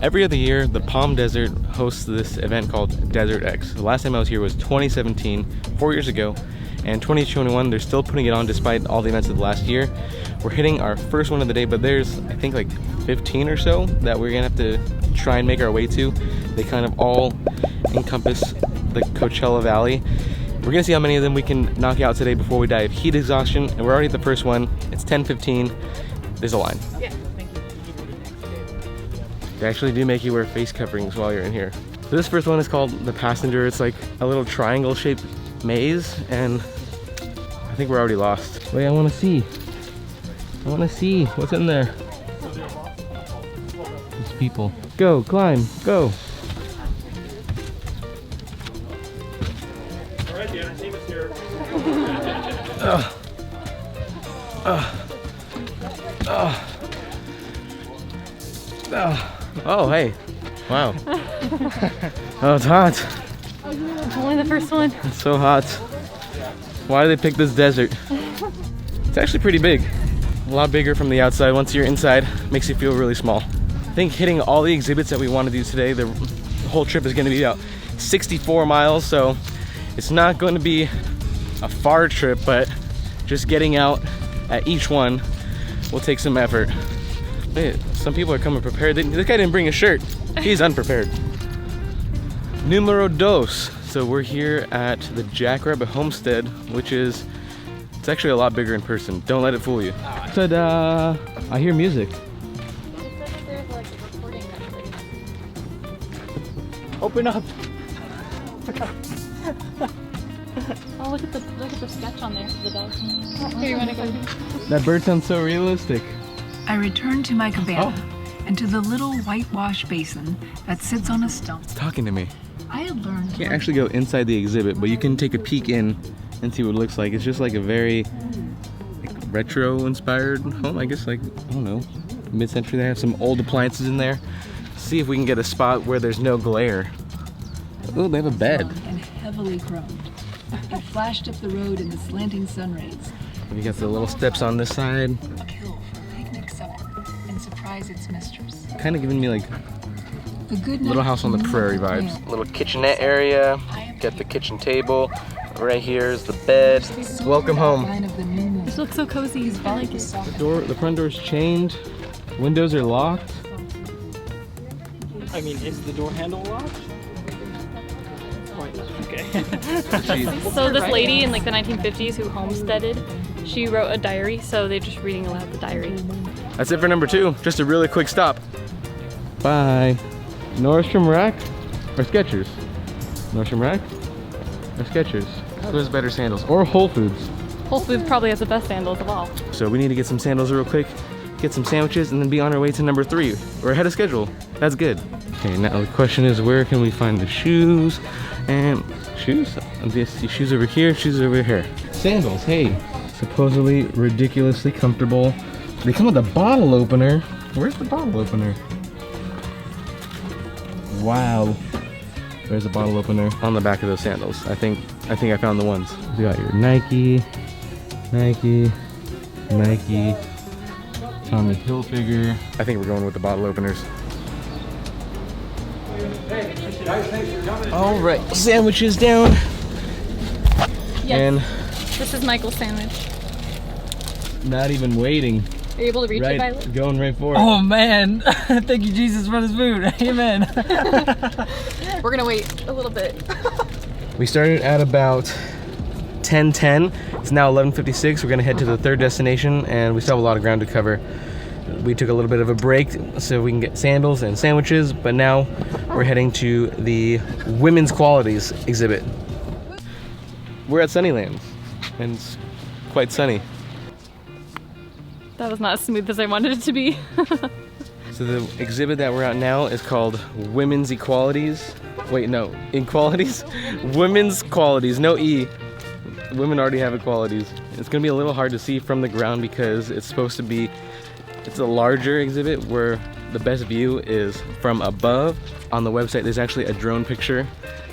Every other year, the Palm Desert hosts this event called Desert X. The last time I was here was 2017, 4 years ago, and 2021, they're still putting it on despite all the events of the last year. We're hitting our first one of the day, but there's, I think, like 15 or so that we're gonna have to try and make our way to. They kind of all encompass the Coachella Valley. We're gonna see how many of them we can knock out today before we die of heat exhaustion, and we're already at the first one. It's 10:15. There's a line. Yeah, thank you. They actually do make you wear face coverings while you're in here. So this first one is called the Passenger. It's like a little triangle-shaped maze, and I think we're already lost. Wait, I want to see. I want to see what's in there. These people. Go, climb, go. All right, the entertainment's here. Oh, hey. Wow. Oh, it's hot. It's only the first one. It's so hot. Why do they pick this desert? It's actually pretty big. A lot bigger from the outside. Once you're inside, makes you feel really small. I think hitting all the exhibits that we want to do today, the whole trip is going to be about 64 miles, so it's not going to be a far trip, but just getting out at each one will take some effort. Wait, some people are coming prepared. This guy didn't bring a shirt. He's unprepared. Numero dos. So we're here at the Jackrabbit Homestead, which is, it's actually a lot bigger in person. Don't let it fool you. Ta-da! I hear music. Open up. Oh, look at the sketch on there for the dog. Here, you wanna go? That bird sounds so realistic. I returned to my cabana and to the little whitewash basin that sits on a stump. It's talking to me. I had learned. You can't actually go inside the exhibit, but you can take a peek in and see what it looks like. It's just like a very retro-inspired home, I guess, like, I don't know, mid-century. They have some old appliances in there. See if we can get a spot where there's no glare. Oh, they have a bed. And heavily chromed. It flashed up the road in the slanting sun rays. You got the little steps on this side. A kill for picnic supper and surprise its mistress. Kind of giving me like The good Little House on the Prairie vibes. Little kitchenette area. Got the kitchen table. Right here is the bed. Welcome home. This looks so cozy. I like it. The front door's chained. Windows are locked. I mean, is the door handle locked? Okay. So this lady in like the 1950s who homesteaded, she wrote a diary, so they're just reading aloud the diary. That's it for number 2. Just a really quick stop. Bye. Nordstrom Rack or Skechers? Nordstrom Rack or Skechers? Who has better sandals? Or Whole Foods? Whole Foods probably has the best sandals of all. So we need to get some sandals real quick, get some sandwiches, and then be on our way to number 3. We're ahead of schedule. That's good. Okay, now the question is, where can we find the shoes? And shoes? I see shoes over here, shoes over here. Sandals, hey. Supposedly ridiculously comfortable. They come with a bottle opener. Where's the bottle opener? Wow. There's a bottle opener on the back of those sandals. I think I found the ones. You got your Nike, Nike, Tommy Hilfiger. I think we're going with the bottle openers. All right, sandwiches down. Yes. And this is Michael's sandwich. not even waiting. Are you able to reach it, Violet? Going right for it. Oh man, thank you Jesus for this food. Amen. We're gonna wait a little bit. We started at about 10:10. It's now 11:56. We're gonna head to the 3rd destination, and we still have a lot of ground to cover. We took a little bit of a break so we can get sandals and sandwiches, but now we're heading to the Women's Qualities exhibit. We're at Sunnylands, and it's quite sunny. That was not as smooth as I wanted it to be. So the exhibit that we're at now is called Women's Equalities. Wait, no, Equalities? Women's Qualities, no E. Women already have equalities. It's gonna be a little hard to see from the ground because it's supposed to be, it's a larger exhibit where the best view is from above. On the website there's actually a drone picture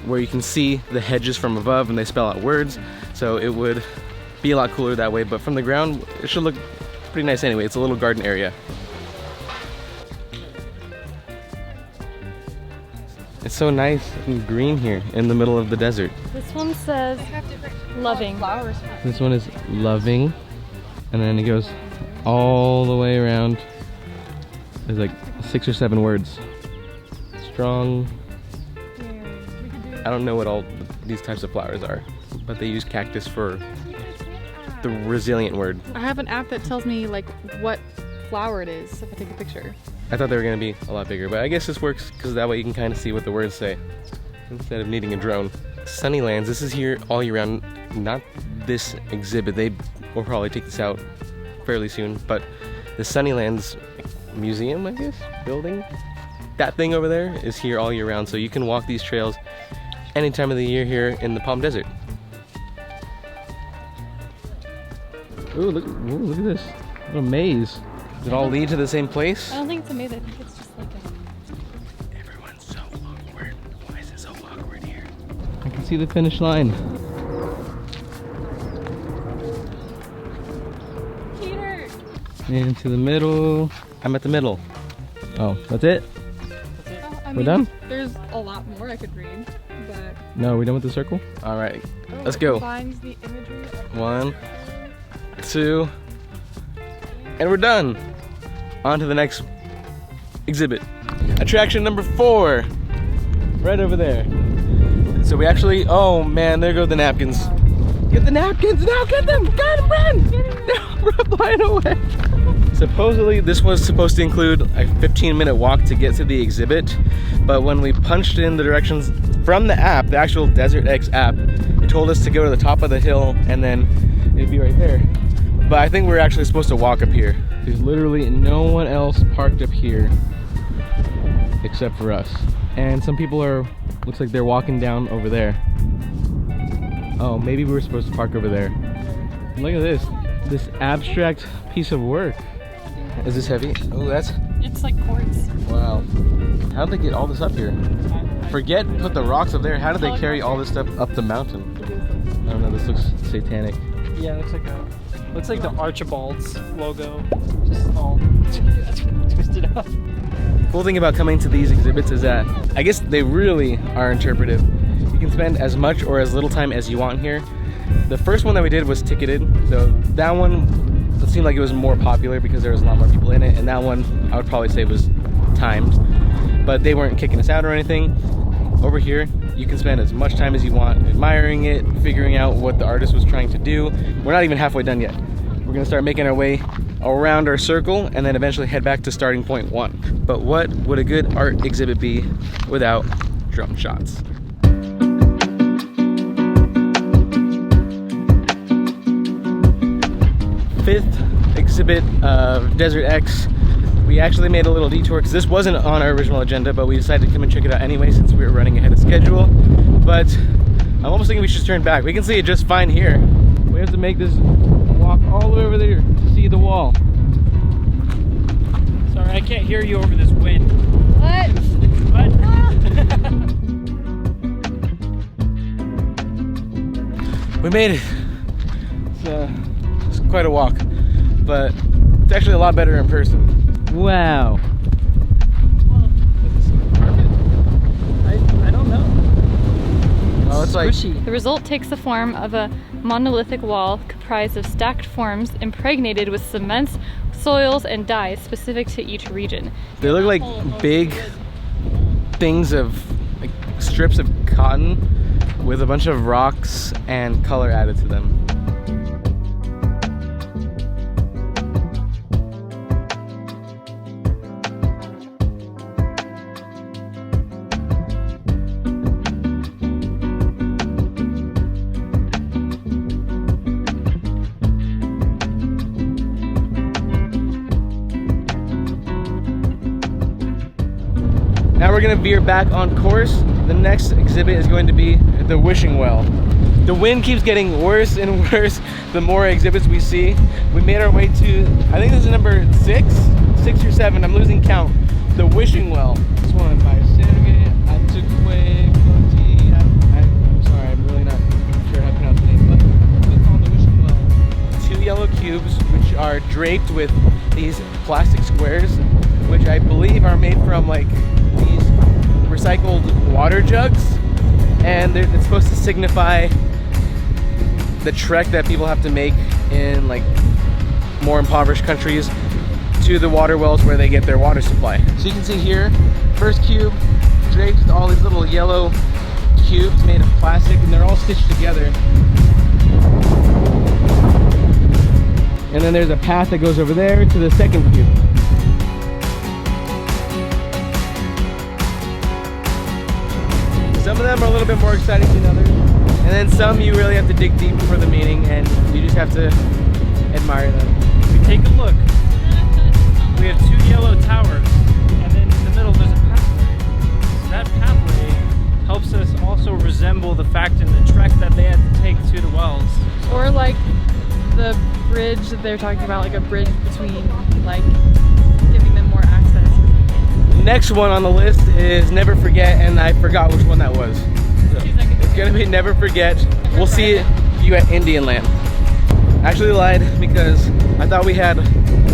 where you can see the hedges from above and they spell out words, so it would be a lot cooler that way, but from the ground it should look pretty nice anyway. It's a little garden area. It's so nice and green here in the middle of the desert. This one says loving. Flowers. This one is loving, and then it goes all the way around. There's like 6 or 7 words. Strong. I don't know what all these types of flowers are, but they use cactus for the resilient word. I have an app that tells me like what flower it is if I take a picture. I thought they were gonna be a lot bigger, but I guess this works because that way you can kind of see what the words say instead of needing a drone. Sunnylands, this is here all year round. Not this exhibit, they will probably take this out fairly soon, but the Sunnylands Museum, I guess, building, that thing over there is here all year round, so you can walk these trails any time of the year here in the Palm Desert. Ooh, look at this. What a maze. Does it all lead to the same place? I don't think it's a maze, I think it's just like a... Everyone's so awkward. Why is it so awkward here? I can see the finish line. Peter! Into the middle. I'm at the middle. Oh, that's it? We're done? There's a lot more I could read, but... No, are we done with the circle? All right, let's go. Combines the imagery of 1, 2, and we're done. On to the next exhibit. Attraction number 4, right over there. So we actually, oh man, there go the napkins. Get the napkins, now get them, get them, run! No, run, flying away. Supposedly this was supposed to include a 15-minute walk to get to the exhibit, but when we punched in the directions from the app, the actual Desert X app, it told us to go to the top of the hill and then it'd be right there. But I think we're actually supposed to walk up here. There's literally no one else parked up here except for us. And some people are, looks like they're walking down over there. Oh, maybe we were supposed to park over there. Look at this abstract piece of work. Is this heavy? Oh, that's... It's like quartz. Wow. How did they get all this up here? Forget put the rocks up there. How did they carry all this stuff up the mountain? I don't know, this looks satanic. Yeah, it looks like the Archibald's logo, just all twisted up. Cool thing about coming to these exhibits is that I guess they really are interpretive. You can spend as much or as little time as you want here. The first one that we did was ticketed, so that one it seemed like it was more popular because there was a lot more people in it, and that one I would probably say was timed, but they weren't kicking us out or anything. Over here you can spend as much time as you want admiring it, figuring out what the artist was trying to do. We're not even halfway done yet. We're gonna start making our way around our circle and then eventually head back to starting point 1. But what would a good art exhibit be without drone shots? Fifth exhibit of Desert X. We actually made a little detour because this wasn't on our original agenda, but we decided to come and check it out anyway since we were running ahead of schedule. But I'm almost thinking we should turn back. We can see it just fine here. We have to make this walk all the way over there to see the wall. Sorry, I can't hear you over this wind. What? We made it. It's quite a walk, but it's actually a lot better in person. Wow. Is this carpet? I don't know. Oh, it's like The result takes the form of a monolithic wall comprised of stacked forms impregnated with cements, soils, and dyes specific to each region. they look like big things of like strips of cotton with a bunch of rocks and color added to them. Now we're gonna veer back on course. The next exhibit is going to be the wishing well. The wind keeps getting worse and worse the more exhibits we see. We made our way to, I think this is number 6 or 7, I'm losing count. The wishing well. This one by Sergei Atukwe. I'm sorry, I'm really not sure how to pronounce the name, but it's called the wishing well. 2 yellow cubes which are draped with these plastic squares, which I believe are made from like these recycled water jugs, and it's supposed to signify the trek that people have to make in like more impoverished countries to the water wells where they get their water supply. So you can see here, first cube draped with all these little yellow cubes made of plastic, and they're all stitched together. And then there's a path that goes over there to the second cube. Some of them are a little bit more exciting than others, and then some you really have to dig deep for the meaning, and you just have to admire them. We take a look. We have 2 yellow towers, and then in the middle there's a pathway. So that pathway helps us also resemble the fact in the trek that they had to take to the wells. Or like the bridge that they're talking about, like a bridge between, like, giving them more access. Next one on the list is Never Forget, and I forgot which one that was. So it's gonna be Never Forget. We'll see you at Indian Land. I actually lied because I thought we had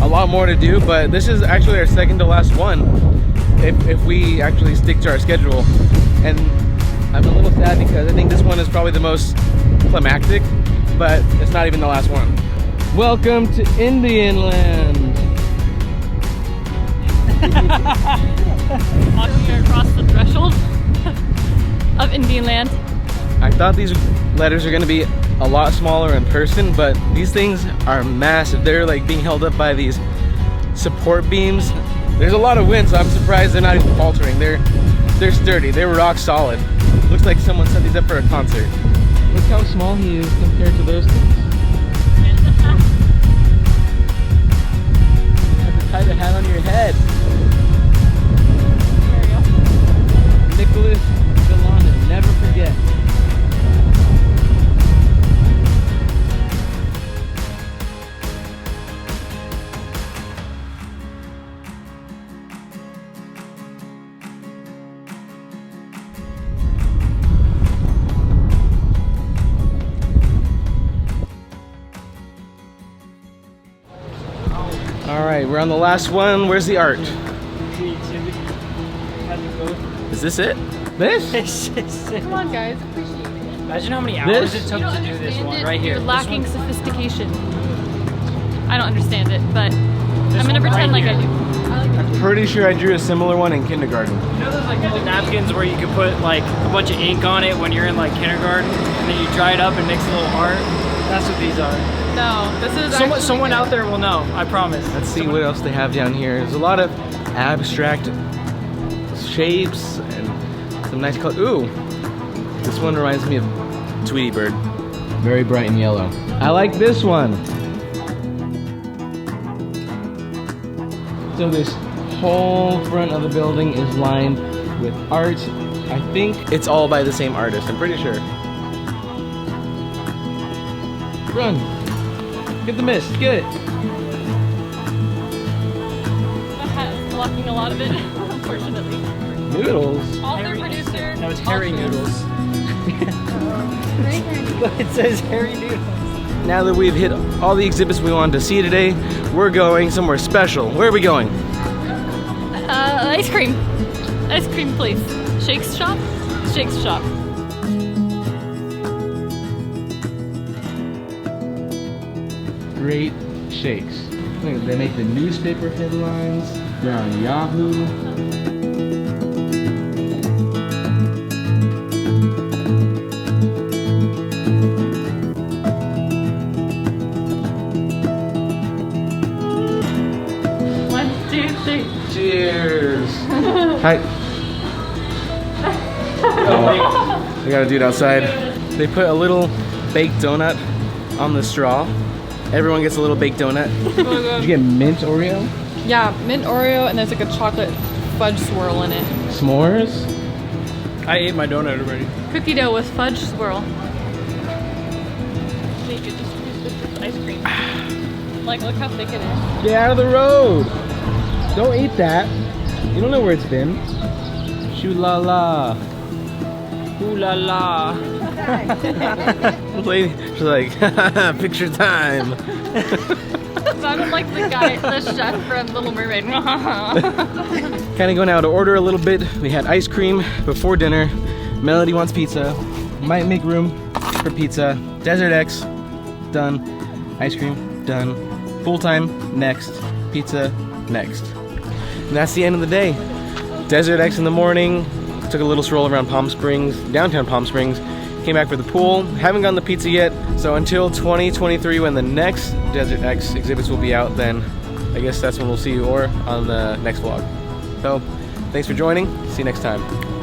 a lot more to do, but this is actually our second to last one if we actually stick to our schedule. And I'm a little sad because I think this one is probably the most climactic, but it's not even the last one. Welcome to Indian Land. Walking across the threshold of Indian Land. I thought these letters are going to be a lot smaller in person, but these things are massive. They're like being held up by these support beams. There's a lot of wind, so I'm surprised they're not even faltering. They're sturdy. They're rock solid. Looks like someone set these up for a concert. Look how small he is compared to those things. You have to tie the hat on your head. Nicholas Delana, never forget. All right, we're on the last one. Where's the art? Is this it? This? Come on, guys, appreciate it. Imagine how many hours This? it took You don't to do this understand one it, right here. You're This lacking one- sophistication. I don't understand it, but I'm This gonna one pretend right like I here. do. I'm pretty sure I drew a similar one in kindergarten. You know those like little napkins where you could put like a bunch of ink on it when you're in like kindergarten, and then you dry it up and makes a little art? That's what these are. No, this is Someone out there will know, I promise. Let's see what else they have down here. There's a lot of abstract shapes and some nice color. Ooh, this one reminds me of Tweety Bird. Very bright and yellow. I like this one. So this whole front of the building is lined with art. I think it's all by the same artist, I'm pretty sure. Run! Get the mist, get it! The hat is blocking a lot of it, unfortunately. Noodles? Author, producer. No, it's Harry alternate. Noodles. It says Harry Noodles. Now that we've hit all the exhibits we wanted to see today, we're going somewhere special. Where are we going? Ice cream. Ice cream place. Shake's shop? Shake's shop. Great shakes. Look, they make the newspaper headlines. They're on Yahoo. One, two, three. Cheers! Hi. Oh, we got a dude outside. They put a little baked donut on the straw. Everyone gets a little baked donut. Did you get mint Oreo? Yeah, mint Oreo, and there's like a chocolate fudge swirl in it. S'mores? I ate my donut already. Cookie dough with fudge swirl. They could just use this as ice cream. Like, look how thick it is. Get out of the road! Don't eat that. You don't know where it's been. Shoo la la. Ooh la la. Lady, she's like, picture time. Sounded like the guy, the chef from Little Mermaid. Kind of going out of order a little bit. We had ice cream before dinner. Melody wants pizza. Might make room for pizza. Desert X, done. Ice cream, done. Pool time, next. Pizza, next. And that's the end of the day. Desert X in the morning. Took a little stroll around Palm Springs, downtown Palm Springs. Came back for the pool. Haven't gotten the pizza yet. So until 2023, when the next Desert X exhibits will be out, then I guess that's when we'll see you, or on the next vlog. So thanks for joining. See you next time.